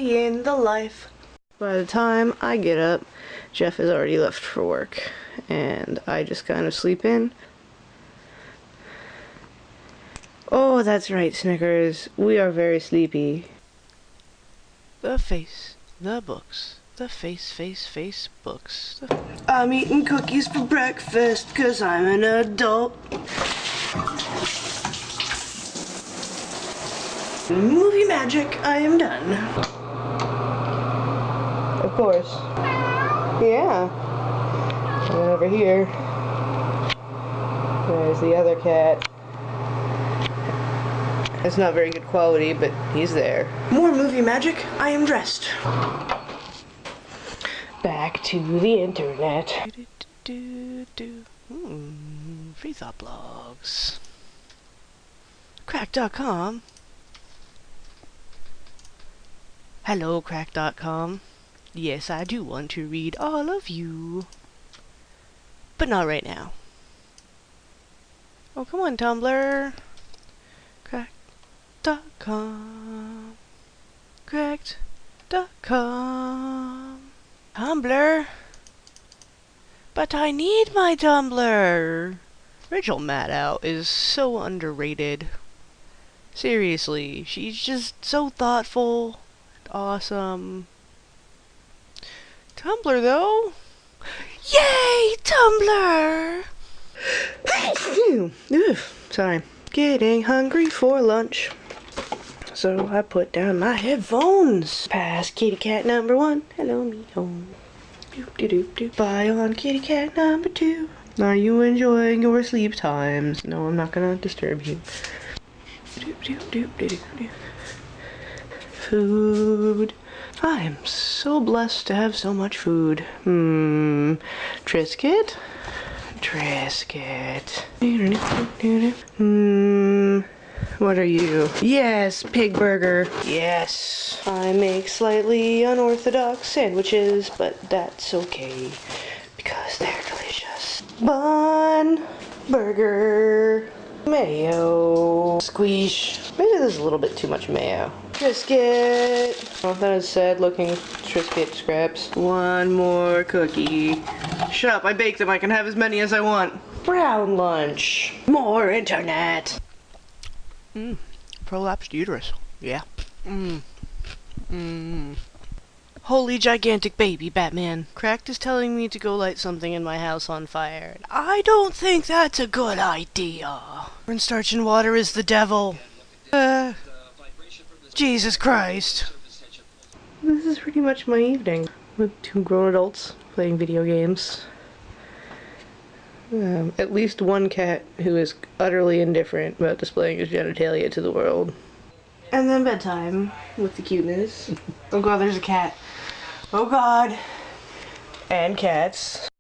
day in the life. By the time I get up, Jeff has already left for work, and I just kind of sleep in. Oh, that's right, Snickers. We are very sleepy. The face, the books, the face books. I'm eating cookies for breakfast, 'cause I'm an adult. Movie magic, I am done. Of course. Yeah. And then over here, there's the other cat. It's not very good quality, but he's there. More movie magic, I am dressed. Back to the internet. Free thought blogs. Crack.com. Hello, Crack.com. Yes, I do want to read all of you. But not right now. Oh, come on, Tumblr. Cracked.com. Cracked.com. Tumblr. But I need my Tumblr. Rachel Maddow is so underrated. Seriously, she's just so thoughtful and awesome. Tumblr, though? Yay, Tumblr! Sorry. Getting hungry for lunch. So I put down my headphones. Past kitty cat number 1. Hello, me home. Doop doop doop doop. Bye on kitty cat number 2. Are you enjoying your sleep times? No, I'm not gonna disturb you. Doop doop doop doop doop. Food. I am so blessed to have so much food. Triscuit? Triscuit. What are you? Yes, pig burger. Yes. I make slightly unorthodox sandwiches, but that's okay because they're delicious. Bun, burger, mayo, squeeze. Maybe there's a little bit too much mayo. Triscuit. Oh, that is sad looking Triscuit scraps. One more cookie. Shut up, I baked them. I can have as many as I want. Brown lunch. More internet. Prolapsed uterus. Yeah. Holy gigantic baby, Batman. Cracked is telling me to go light something in my house on fire. I don't think that's a good idea. Cornstarch and water is the devil. Jesus Christ. This is pretty much my evening with 2 grown adults playing video games. At least one cat who is utterly indifferent about displaying his genitalia to the world. And then bedtime with the cuteness. Oh god, there's a cat. Oh god. And cats.